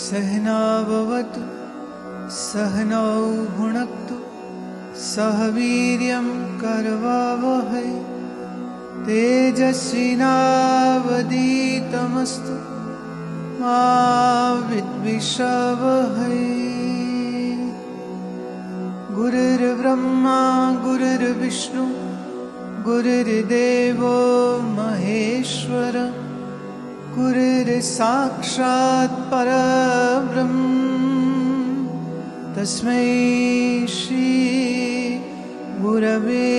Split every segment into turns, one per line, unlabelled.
सहनाववतु सहनौ भुनक्तु सह वीर्यं करवावहै तेजस्विनावधीतमस्तु मा विद्विषावहै। गुरुर्ब्रह्मा गुरुर्विष्णु गुरुर्देवो महेश्वर गुरुर्साक्षात् परब्रह्म तस्मै श्री गुरवे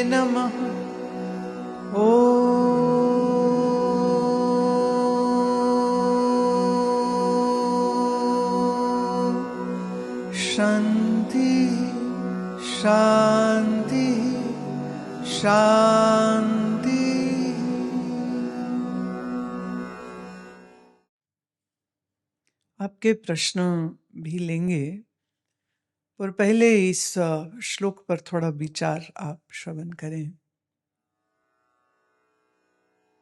नमः। शांति शांति शांति। आपके प्रश्न भी लेंगे, पर पहले इस श्लोक पर थोड़ा विचार आप श्रवण करें।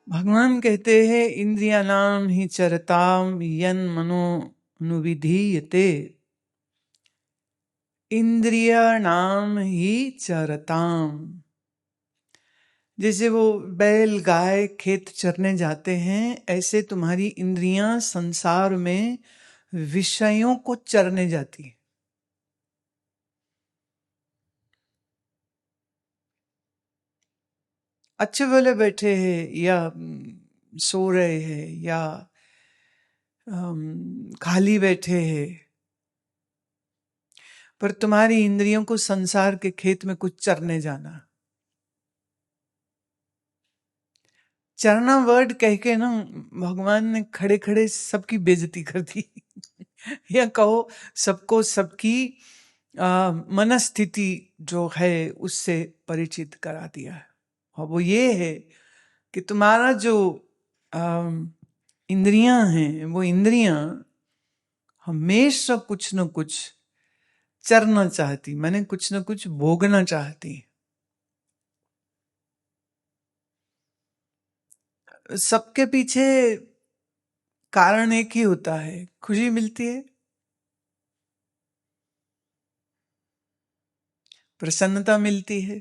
भगवान कहते हैं इंद्रियाणाम ही चरताम यन मनो अनुविधीयते। इंद्रियाणाम ही चरताम, जैसे वो बैल गाय खेत चरने जाते हैं, ऐसे तुम्हारी इंद्रियां संसार में विषयों को चरने जाती है। अच्छे वाले बैठे हैं या सो रहे हैं या खाली बैठे हैं, पर तुम्हारी इंद्रियों को संसार के खेत में कुछ चरने जाना। चरना वर्ड कह के ना भगवान ने खड़े खड़े सबकी बेइज्जती कर दी या कहो सबको सबकी मनस्थिति जो है उससे परिचित करा दिया है। और वो ये है कि तुम्हारा जो इंद्रियां हैं, वो इंद्रियां हमेशा कुछ न कुछ चरना चाहती, मैंने कुछ न कुछ भोगना चाहती। सबके पीछे कारण एक ही होता है, खुशी मिलती है, प्रसन्नता मिलती है,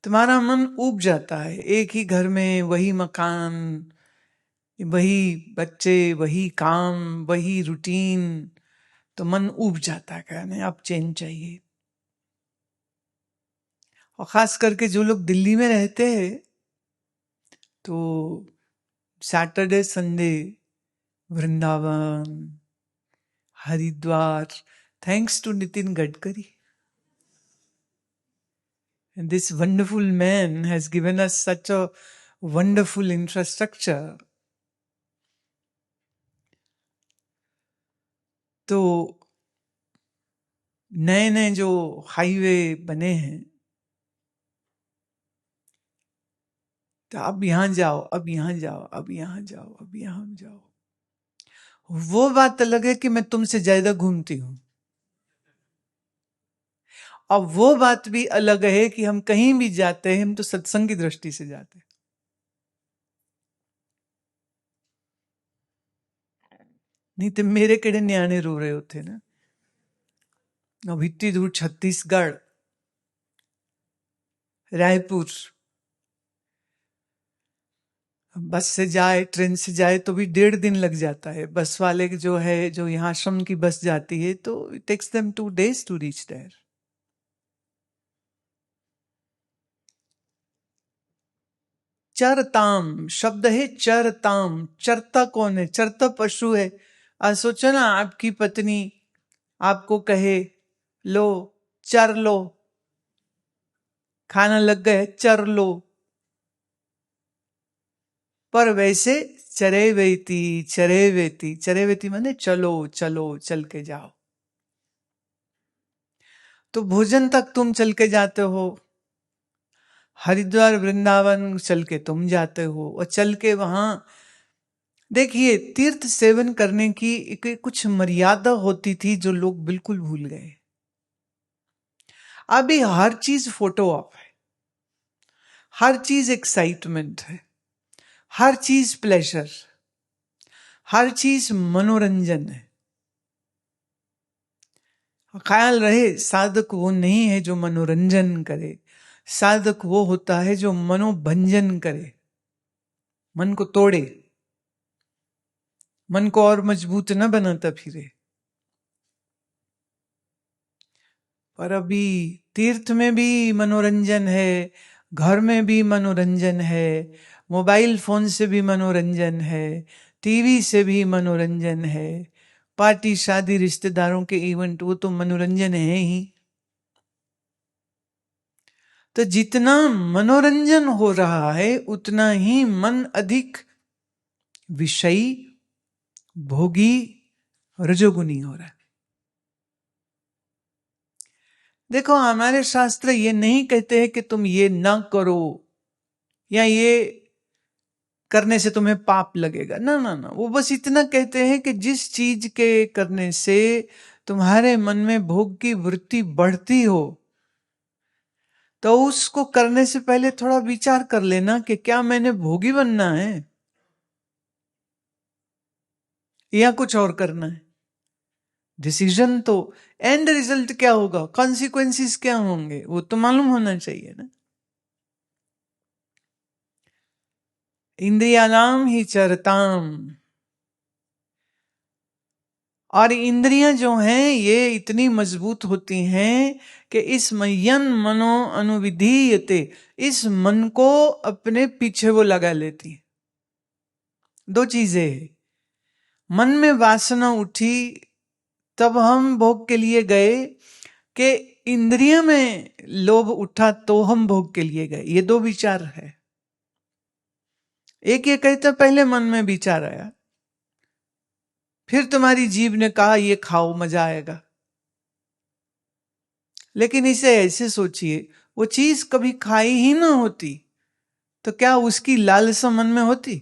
तुम्हारा मन ऊब जाता है। एक ही घर में वही मकान, वही बच्चे, वही काम, वही रूटीन, तो मन ऊब जाता है, कहने अब चेंज चाहिए। और खास करके जो लोग दिल्ली में रहते हैं तो Saturday Sunday Vrindavan, Haridwar, thanks to Nitin Gadkari. And this wonderful man has given us such a wonderful infrastructure. तो नए नए जो हाईवे बने हैं, तो अब यहां जाओ, अब यहां जाओ, अब यहां जाओ, अब यहां जाओ। वो बात अलग है कि मैं तुमसे ज्यादा घूमती हूं। अब वो बात भी अलग है कि हम कहीं भी जाते हैं, हम तो सत्संग की दृष्टि से जाते हैं। नहीं तो मेरे केड़े न्याणे रो रहे होते ना। अब इतनी दूर छत्तीसगढ़, रायपुर, बस से जाए, ट्रेन से जाए तो भी 1.5 दिन लग जाता है। बस वाले जो है, जो यहाँ आश्रम की बस जाती है, तो it takes them 2 days to reach there. चरताम शब्द है, चरताम। चरता कौन है? चरता पशु है। आज सोचो ना, आपकी पत्नी आपको कहे लो चर लो, खाना लग गए चर लो, पर वैसे चरे वेती माने चलो चलो, चल के जाओ। तो भोजन तक तुम चल के जाते हो, हरिद्वार वृंदावन चल के तुम जाते हो, और चल के वहां देखिए तीर्थ सेवन करने की एक कुछ मर्यादा होती थी जो लोग बिल्कुल भूल गए। अभी हर चीज फोटो ऑफ है, हर चीज एक्साइटमेंट है, हर चीज प्लेजर। हर चीज मनोरंजन है। ख्याल रहे, साधक वो नहीं है जो मनोरंजन करे, साधक वो होता है जो मनोभंजन करे, मन को तोड़े, मन को और मजबूत न बनाता फिरे। पर अभी तीर्थ में भी मनोरंजन है, घर में भी मनोरंजन है, मोबाइल फोन से भी मनोरंजन है, टीवी से भी मनोरंजन है, पार्टी शादी रिश्तेदारों के इवेंट, वो तो मनोरंजन है ही। तो जितना मनोरंजन हो रहा है उतना ही मन अधिक विषयी, भोगी, रजोगुनी हो रहा है। देखो, हमारे शास्त्र ये नहीं कहते हैं कि तुम ये ना करो या ये करने से तुम्हें पाप लगेगा, ना ना ना। वो बस इतना कहते हैं कि जिस चीज के करने से तुम्हारे मन में भोग की वृत्ति बढ़ती हो, तो उसको करने से पहले थोड़ा विचार कर लेना कि क्या मैंने भोगी बनना है या कुछ और करना है। डिसीजन तो, एंड रिजल्ट क्या होगा, कॉन्सिक्वेंसेस क्या होंगे, वो तो मालूम होना चाहिए ना। इंद्रियाणाम ही चरताम, और इंद्रियां जो हैं ये इतनी मजबूत होती हैं कि इस मय्यन मनो अनुविधीयते, इस मन को अपने पीछे वो लगा लेती है। दो चीजें हैं, मन में वासना उठी तब हम भोग के लिए गए, कि इंद्रिय में लोभ उठा तो हम भोग के लिए गए। ये दो विचार है। एक ये कहता पहले मन में विचार आया, फिर तुम्हारी जीभ ने कहा ये खाओ मजा आएगा। लेकिन इसे ऐसे सोचिए, वो चीज कभी खाई ही ना होती तो क्या उसकी लालसा मन में होती?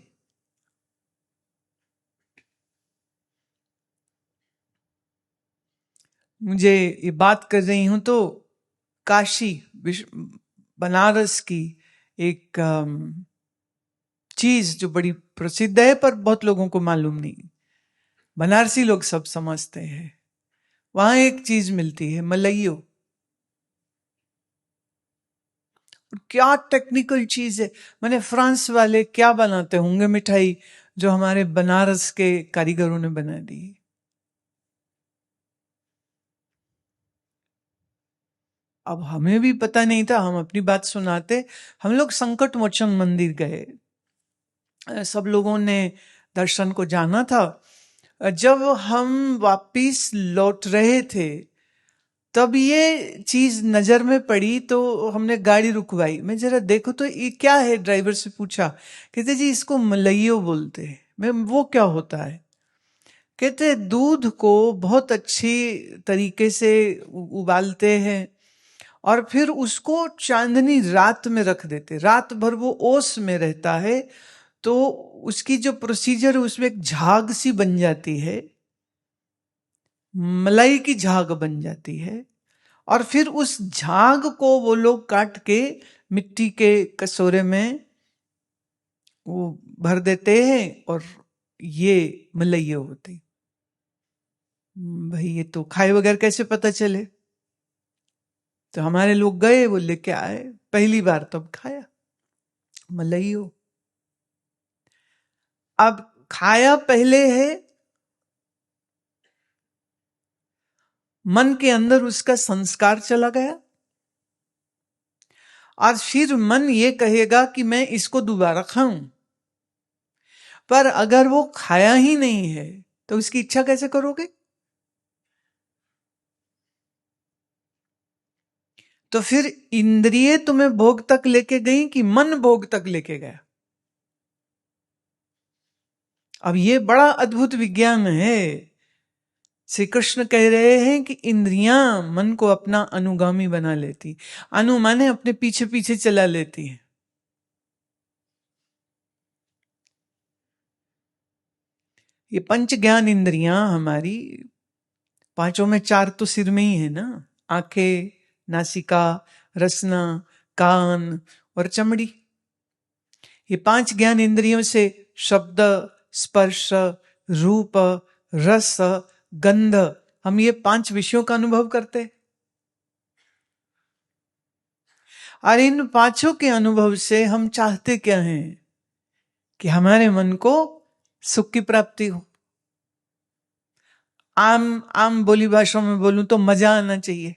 मुझे ये बात कर रही हूं तो काशी बनारस की एक चीज जो बड़ी प्रसिद्ध है पर बहुत लोगों को मालूम नहीं, बनारसी लोग सब समझते हैं। वहां एक चीज मिलती है, मलइयो। क्या टेक्निकल चीज है, मैंने फ्रांस वाले क्या बनाते होंगे मिठाई जो हमारे बनारस के कारीगरों ने बना दी। अब हमें भी पता नहीं था, हम अपनी बात सुनाते। हम लोग संकट मोचन मंदिर गए, सब लोगों ने दर्शन को जाना था। जब हम वापिस लौट रहे थे तब ये चीज नजर में पड़ी, तो हमने गाड़ी रुकवाई। मैं जरा देखो तो ये क्या है, ड्राइवर से पूछा। कहते जी इसको मलइयो बोलते हैं। मैं वो क्या होता है? कहते दूध को बहुत अच्छी तरीके से उबालते हैं और फिर उसको चांदनी रात में रख देते, रात भर वो ओस में रहता है, तो उसकी जो प्रोसीजर है उसमें एक झाग सी बन जाती है, मलाई की झाग बन जाती है। और फिर उस झाग को वो लोग काट के मिट्टी के कटोरे में वो भर देते हैं और ये मलइयो होते। भाई ये तो खाए बगैर कैसे पता चले? तो हमारे लोग गए, वो लेके आए, पहली बार तब खाया मलइयो। अब खाया पहले है, मन के अंदर उसका संस्कार चला गया, और फिर मन ये कहेगा कि मैं इसको दोबारा खाऊं। पर अगर वो खाया ही नहीं है तो उसकी इच्छा कैसे करोगे? तो फिर इंद्रिय तुम्हें भोग तक लेके गई कि मन भोग तक लेके गया? अब ये बड़ा अद्भुत विज्ञान है। श्री कृष्ण कह रहे हैं कि इंद्रियां मन को अपना अनुगामी बना लेती, अनु माने अपने पीछे पीछे चला लेती है। ये पंच ज्ञान इंद्रियां हमारी, पांचों में चार तो सिर में ही है ना, आंखें, नासिका, रसना, कान और चमड़ी। ये पांच ज्ञान इंद्रियों से शब्द, स्पर्श, रूप, रस, गंध, हम ये 5 विषयों का अनुभव करते हैं। और इन 5 के अनुभव से हम चाहते क्या हैं? कि हमारे मन को सुख की प्राप्ति हो। आम बोली भाषा में बोलूं तो मजा आना चाहिए।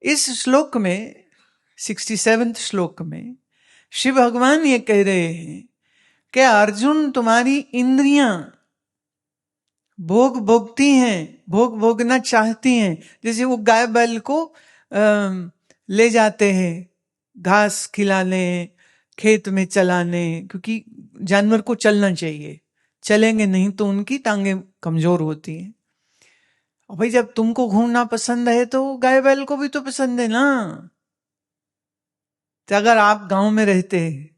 इस श्लोक में 67वें श्लोक में शिव भगवान ये कह रहे हैं कि अर्जुन, तुम्हारी इंद्रियां भोग भोगती हैं, भोग भोगना चाहती हैं। जैसे वो गाय बैल को ले जाते हैं घास खिलाने, खेत में चलाने, क्योंकि जानवर को चलना चाहिए, चलेंगे नहीं तो उनकी टांगें कमजोर होती हैं। और भाई जब तुमको घूमना पसंद है तो गाय बैल को भी तो पसंद है ना। तो अगर आप गांव में रहते हैं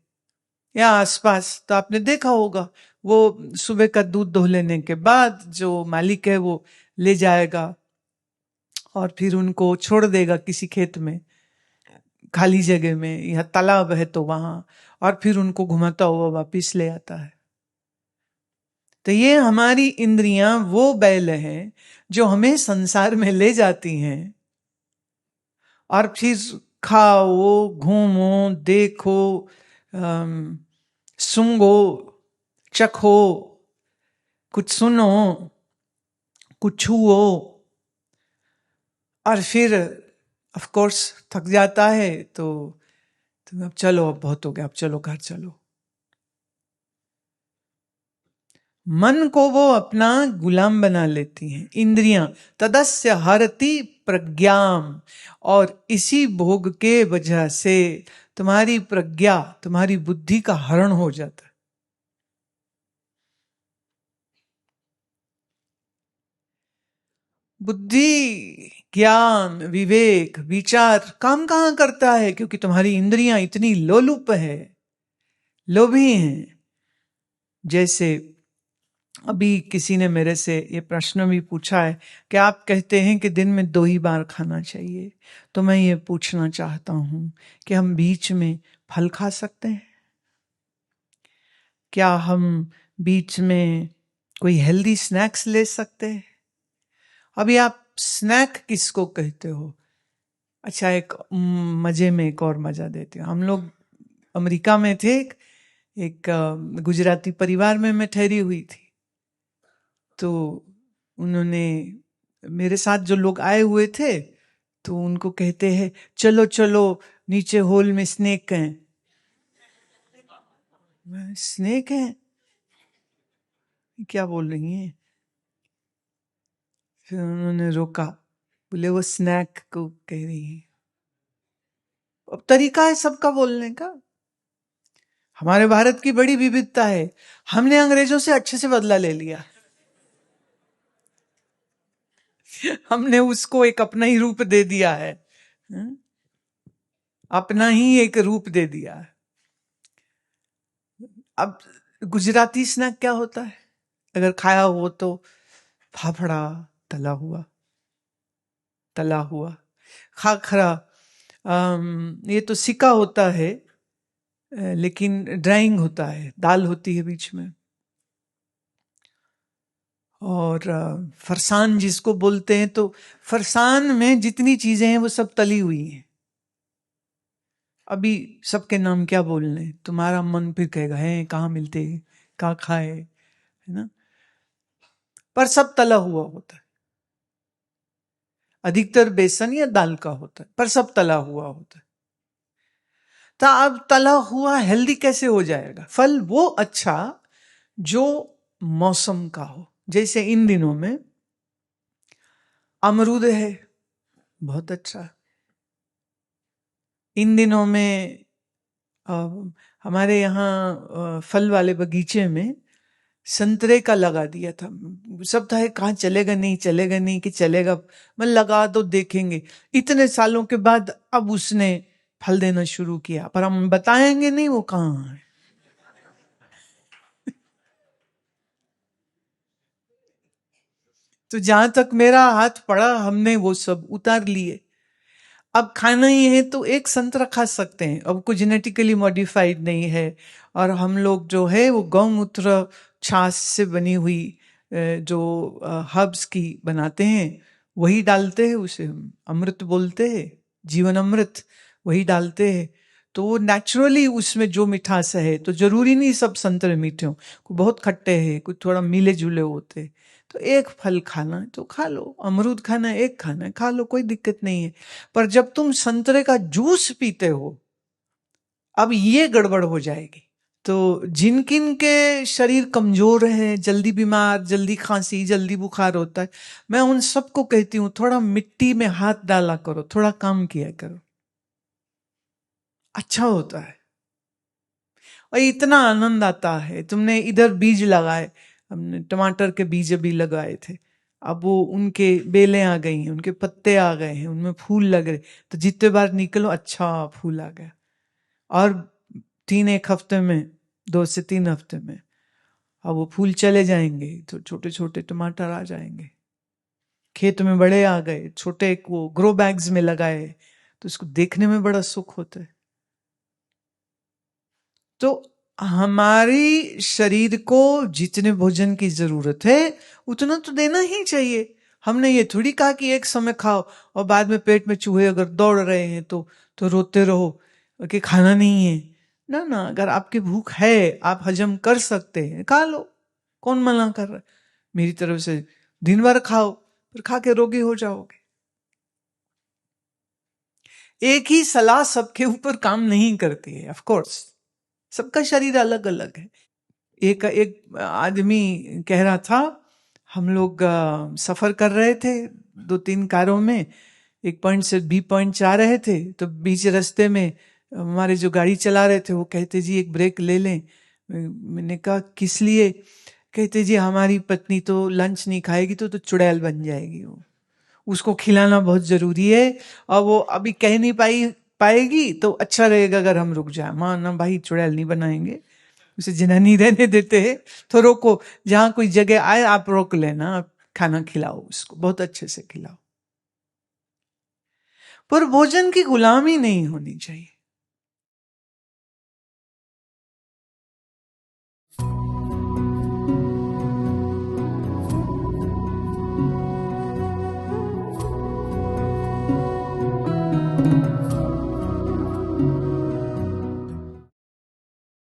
या आसपास तो आपने देखा होगा, वो सुबह का दूध धो लेने के बाद जो मालिक है वो ले जाएगा और फिर उनको छोड़ देगा किसी खेत में, खाली जगह में, या तालाब है तो वहां, और फिर उनको घुमाता हुआ वापिस ले आता है। तो ये हमारी इंद्रियां वो बैल हैं जो हमें संसार में ले जाती हैं, और फिर खाओ, घूमो, देखो, सूंघो, चखो, कुछ सुनो, कुछ छुओ, और फिर ऑफ कोर्स थक जाता है तो अब चलो, अब बहुत हो गया, अब चलो घर चलो। मन को वो अपना गुलाम बना लेती हैं इंद्रियां। तदस्य हरति प्रज्ञाम, और इसी भोग के वजह से तुम्हारी प्रज्ञा, तुम्हारी बुद्धि का हरण हो जाता है। बुद्धि, ज्ञान, विवेक, विचार काम कहां करता है? क्योंकि तुम्हारी इंद्रियां इतनी लोलुप है, लोभी हैं। जैसे अभी किसी ने मेरे से ये प्रश्न भी पूछा है कि आप कहते हैं कि दिन में 2 ही बार खाना चाहिए, तो मैं ये पूछना चाहता हूं कि हम बीच में फल खा सकते हैं? क्या हम बीच में कोई हेल्दी स्नैक्स ले सकते हैं? अभी आप स्नैक किसको कहते हो? अच्छा, एक मजे में एक और मजा देते हो। हम लोग अमेरिका में थे, एक गुजराती परिवार में मैं ठहरी हुई थी, तो उन्होंने मेरे साथ जो लोग आए हुए थे तो उनको कहते हैं, चलो चलो नीचे हॉल में स्नेक हैं। स्नेक है? क्या बोल रही हैं? फिर उन्होंने रोका, बोले वो स्नैक को कह रही है। अब तरीका है सबका बोलने का। हमारे भारत की बड़ी विविधता है, हमने अंग्रेजों से अच्छे से बदला ले लिया। हमने उसको एक अपना ही रूप दे दिया है, अपना ही एक रूप दे दिया है। अब गुजराती स्नैक क्या होता है अगर खाया हो तो? फाफड़ा, तला हुआ, तला हुआ, खाखरा, ये तो सिक्का होता है, लेकिन ड्राइंग होता है, दाल होती है बीच में। और फरसान जिसको बोलते हैं, तो फरसान में जितनी चीजें हैं वो सब तली हुई हैं। अभी सबके नाम क्या बोलने, तुम्हारा मन फिर कहेगा है कहाँ मिलते, कहाँ खाए, है ना? पर सब तला हुआ होता है। अधिकतर बेसन या दाल का होता है, पर सब तला हुआ होता है। तो अब तला हुआ हेल्दी कैसे हो जाएगा? फल वो अच्छा जो मौसम का हो। जैसे इन दिनों में अमरूद है, बहुत अच्छा। इन दिनों में हमारे यहाँ फल वाले बगीचे में संतरे का लगा दिया था। सब था कहाँ चलेगा नहीं, चलेगा नहीं कि चलेगा, मैं लगा तो देखेंगे। इतने सालों के बाद अब उसने फल देना शुरू किया, पर हम बताएंगे नहीं वो कहाँ है। तो जहां तक मेरा हाथ पड़ा हमने वो सब उतार लिए। अब खाना ही है तो एक संतरा खा सकते हैं, अब कोई जेनेटिकली मॉडिफाइड नहीं है। और हम लोग जो है वो गौमूत्र छाछ से बनी हुई जो हर्ब्स की बनाते हैं वही डालते हैं, उसे हम अमृत बोलते हैं, जीवन अमृत वही डालते हैं। तो वो नेचुरली उसमें जो मिठास है, तो जरूरी नहीं सब संतरे मीठे हों, कोई बहुत खट्टे हैं, कुछ थोड़ा मिले जुले होते हैं। तो एक फल खाना है तो खा लो, अमरूद खाना है एक खाना है खा लो, कोई दिक्कत नहीं है। पर जब तुम संतरे का जूस पीते हो, अब ये गड़बड़ हो जाएगी। तो जिन किन के शरीर कमजोर है, जल्दी बीमार, जल्दी खांसी, जल्दी बुखार होता है, मैं उन सबको कहती हूं थोड़ा मिट्टी में हाथ डाला करो, थोड़ा काम किया करो, अच्छा होता है। और इतना आनंद आता है। तुमने इधर बीज लगाए, हमने टमाटर के बीज भी लगाए थे, अब वो उनके बेलें आ गई हैं, उनके पत्ते आ गए हैं, उनमें फूल लग रहे, तो जितने बार निकलो अच्छा फूल आ गया। और 1 हफ्ते में, 2 से 3 हफ्ते में अब वो फूल चले जाएंगे, तो छोटे छोटे टमाटर आ जाएंगे। खेत में बड़े आ गए, छोटे वो ग्रो बैग्स में लगाए, तो उसको देखने में बड़ा सुख होता है। तो हमारी शरीर को जितने भोजन की जरूरत है उतना तो देना ही चाहिए। हमने ये थोड़ी कहा कि एक समय खाओ और बाद में पेट में चूहे अगर दौड़ रहे हैं तो रोते रहो कि खाना नहीं है। ना ना, अगर आपकी भूख है, आप हजम कर सकते हैं, खा लो, कौन मना कर रहा है। मेरी तरफ से दिन भर खाओ, फिर खा के रोगी हो जाओगे। एक ही सलाह सबके ऊपर काम नहीं करती है, ऑफ कोर्स सबका शरीर अलग अलग है। एक एक आदमी कह रहा था, हम लोग सफर कर रहे थे 2-3 कारों में, एक पॉइंट से बी पॉइंट जा रहे थे, तो बीच रास्ते में हमारे जो गाड़ी चला रहे थे वो कहते जी एक ब्रेक ले लें। मैंने कहा किस लिए? कहते जी हमारी पत्नी तो लंच नहीं खाएगी तो चुड़ैल बन जाएगी, वो उसको खिलाना बहुत जरूरी है, और वो अभी कह नहीं पाएगी, तो अच्छा रहेगा अगर हम रुक जाए। माँ ना भाई, चुड़ैल नहीं बनाएंगे, उसे जनानी रहने देते हैं, तो रोको, जहां कोई जगह आए आप रोक लेना, आप खाना खिलाओ, उसको बहुत अच्छे से खिलाओ। पर भोजन की गुलामी नहीं होनी चाहिए।